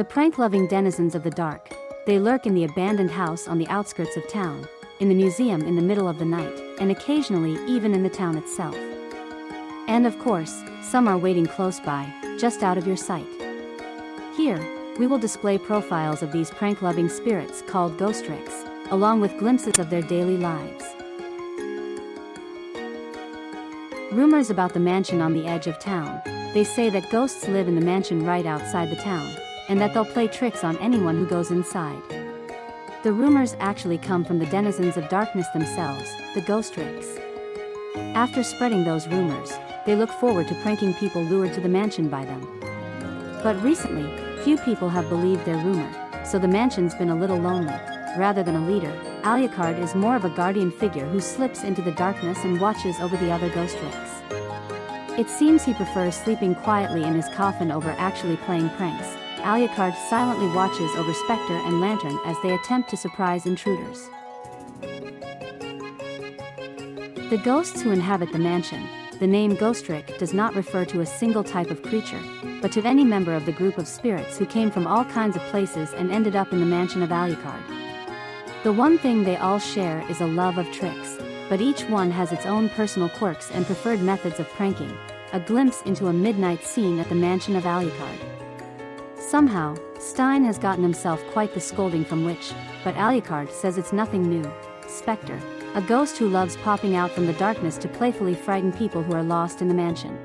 The prank-loving denizens of the dark. They lurk in the abandoned house on the outskirts of town, in the museum in the middle of the night, and occasionally even in the town itself. And of course, some are waiting close by, just out of your sight. Here, we will display profiles of these prank-loving spirits called Ghostricks, along with glimpses of their daily lives. Rumors about the mansion on the edge of town. They say that ghosts live in the mansion right outside the town, and that they'll play tricks on anyone who goes inside. The rumors actually come from the denizens of darkness themselves, the Ghostricks. After spreading those rumors, they look forward to pranking people lured to the mansion by them. But recently, few people have believed their rumor, so the mansion's been a little lonely. Rather than a leader, Alucard is more of a guardian figure who slips into the darkness and watches over the other Ghostricks. It seems he prefers sleeping quietly in his coffin over actually playing pranks. Alucard silently watches over Spectre and Lantern as they attempt to surprise intruders. The ghosts who inhabit the mansion. The name Ghostrick does not refer to a single type of creature, but to any member of the group of spirits who came from all kinds of places and ended up in the mansion of Alucard. The one thing they all share is a love of tricks, but each one has its own personal quirks and preferred methods of pranking. A glimpse into a midnight scene at the mansion of Alucard. Somehow, Stein has gotten himself quite the scolding from which, but Alucard says it's nothing new. Spectre, a ghost who loves popping out from the darkness to playfully frighten people who are lost in the mansion.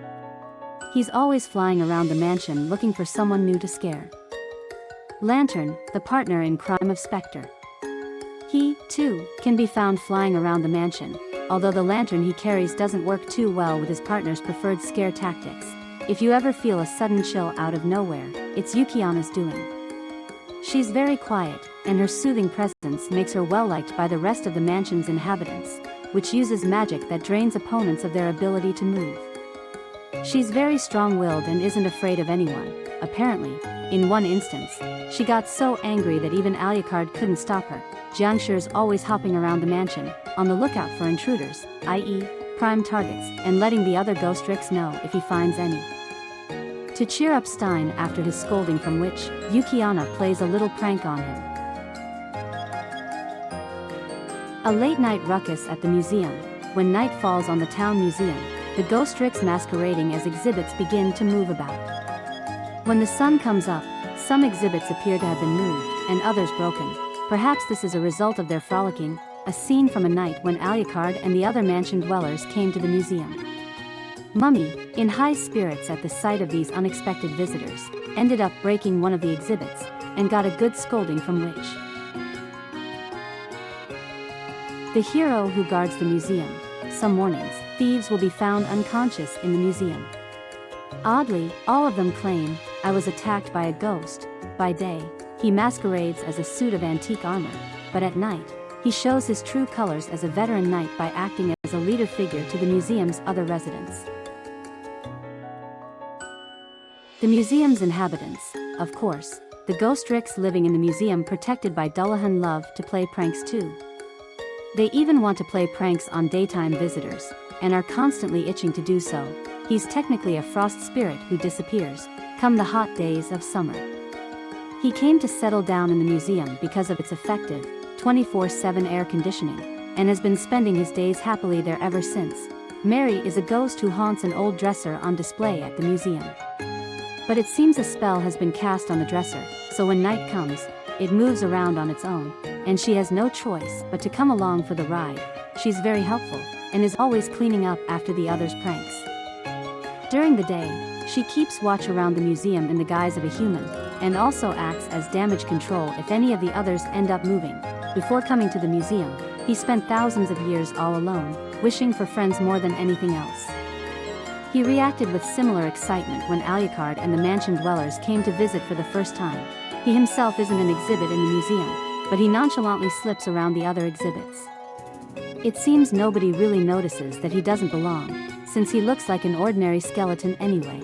He's always flying around the mansion looking for someone new to scare. Lantern, the partner in crime of Spectre. He, too, can be found flying around the mansion, although the lantern he carries doesn't work too well with his partner's preferred scare tactics. If you ever feel a sudden chill out of nowhere, it's Yukiana's doing. She's very quiet, and her soothing presence makes her well-liked by the rest of the mansion's inhabitants, which uses magic that drains opponents of their ability to move. She's very strong-willed and isn't afraid of anyone. Apparently, in one instance, she got so angry that even Alucard couldn't stop her. Jiangshi's always hopping around the mansion, on the lookout for intruders, i.e., prime targets, and letting the other Ghostricks know if he finds any. To cheer up Stein after his scolding from which, Yukiana plays a little prank on him. A late-night ruckus at the museum. When night falls on the town museum, the Ghostricks masquerading as exhibits begin to move about. When the sun comes up, some exhibits appear to have been moved, and others broken. Perhaps this is a result of their frolicking. A scene from a night when Alucard and the other mansion dwellers came to the museum. Mummy, in high spirits at the sight of these unexpected visitors, ended up breaking one of the exhibits, and got a good scolding from which. The hero who guards the museum. Some mornings, thieves will be found unconscious in the museum. Oddly, all of them claim, "I was attacked by a ghost." By day, he masquerades as a suit of antique armor, but at night, he shows his true colors as a veteran knight by acting as a leader figure to the museum's other residents. The museum's inhabitants. Of course, the Ghostricks living in the museum protected by Dullahan love to play pranks too. They even want to play pranks on daytime visitors, and are constantly itching to do so. He's technically a frost spirit who disappears, come the hot days of summer. He came to settle down in the museum because of its effective, 24/7 air conditioning, and has been spending his days happily there ever since. Mary is a ghost who haunts an old dresser on display at the museum. But it seems a spell has been cast on the dresser, so when night comes, it moves around on its own, and she has no choice but to come along for the ride. She's very helpful, and is always cleaning up after the others' pranks. During the day, she keeps watch around the museum in the guise of a human, and also acts as damage control if any of the others end up moving. Before coming to the museum, he spent thousands of years all alone, wishing for friends more than anything else. He reacted with similar excitement when Alucard and the mansion dwellers came to visit for the first time. He himself isn't an exhibit in the museum, but he nonchalantly slips around the other exhibits. It seems nobody really notices that he doesn't belong, since he looks like an ordinary skeleton anyway.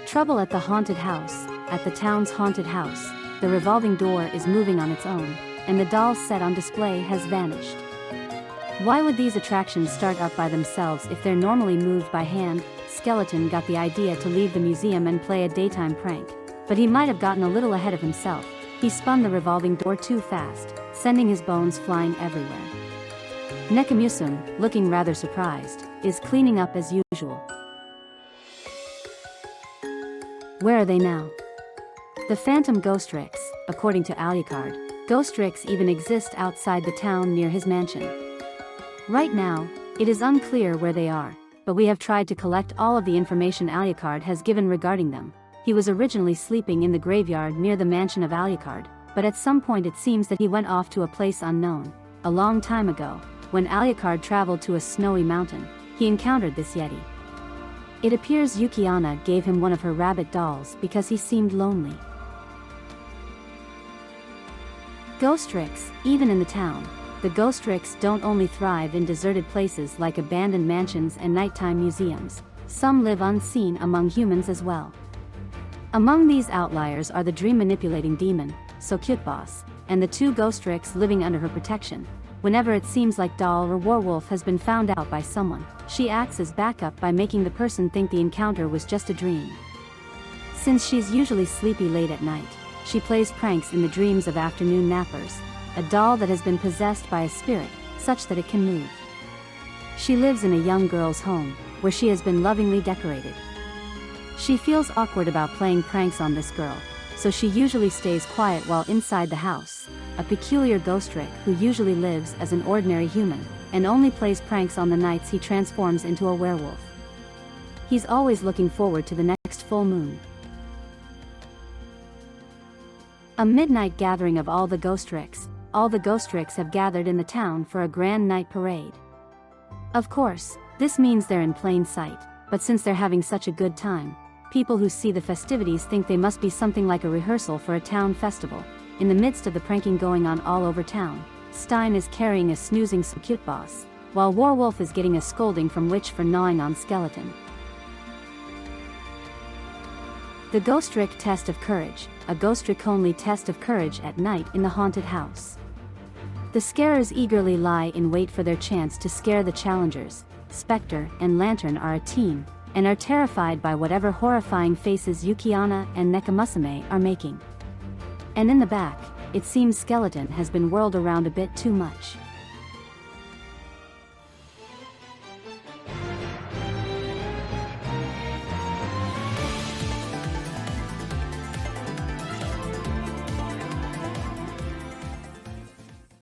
Trouble at the haunted house. At the town's haunted house, the revolving door is moving on its own, and the doll set on display has vanished. Why would these attractions start up by themselves if they're normally moved by hand? Skeleton got the idea to leave the museum and play a daytime prank. But he might have gotten a little ahead of himself. He spun the revolving door too fast, sending his bones flying everywhere. Nekamusum, looking rather surprised, is cleaning up as usual. Where are they now? The phantom Ghostricks, according to Alucard. Ghostricks even exist outside the town near his mansion. Right now, it is unclear where they are, but we have tried to collect all of the information Alucard has given regarding them. He was originally sleeping in the graveyard near the mansion of Alucard, but at some point it seems that he went off to a place unknown. A long time ago, when Alucard traveled to a snowy mountain, he encountered this yeti. It appears Yukiana gave him one of her rabbit dolls because he seemed lonely. Ghostricks, even in the town, the Ghostricks don't only thrive in deserted places like abandoned mansions and nighttime museums. Some live unseen among humans as well. Among these outliers are the dream-manipulating demon, Succubus, and the two Ghostricks living under her protection. Whenever it seems like doll or werewolf has been found out by someone, she acts as backup by making the person think the encounter was just a dream. Since she's usually sleepy late at night, she plays pranks in the dreams of afternoon nappers, a doll that has been possessed by a spirit, such that it can move. She lives in a young girl's home, where she has been lovingly decorated. She feels awkward about playing pranks on this girl, so she usually stays quiet while inside the house. A peculiar Ghostrick who usually lives as an ordinary human, and only plays pranks on the nights he transforms into a werewolf. He's always looking forward to the next full moon. A midnight gathering of all the Ghostricks. All the Ghostricks have gathered in the town for a grand night parade. Of course, this means they're in plain sight, but since they're having such a good time, people who see the festivities think they must be something like a rehearsal for a town festival. In the midst of the pranking going on all over town, Stein is carrying a snoozing Succubus, while Werewolf is getting a scolding from Witch for gnawing on Skeleton. The Ghostrick Test of Courage, a Ghostrick-only test of courage at night in the haunted house. The scarers eagerly lie in wait for their chance to scare the challengers. Spectre and Lantern are a team, and are terrified by whatever horrifying faces Yukiana and Nekamusume are making. And in the back, it seems Skeleton has been whirled around a bit too much.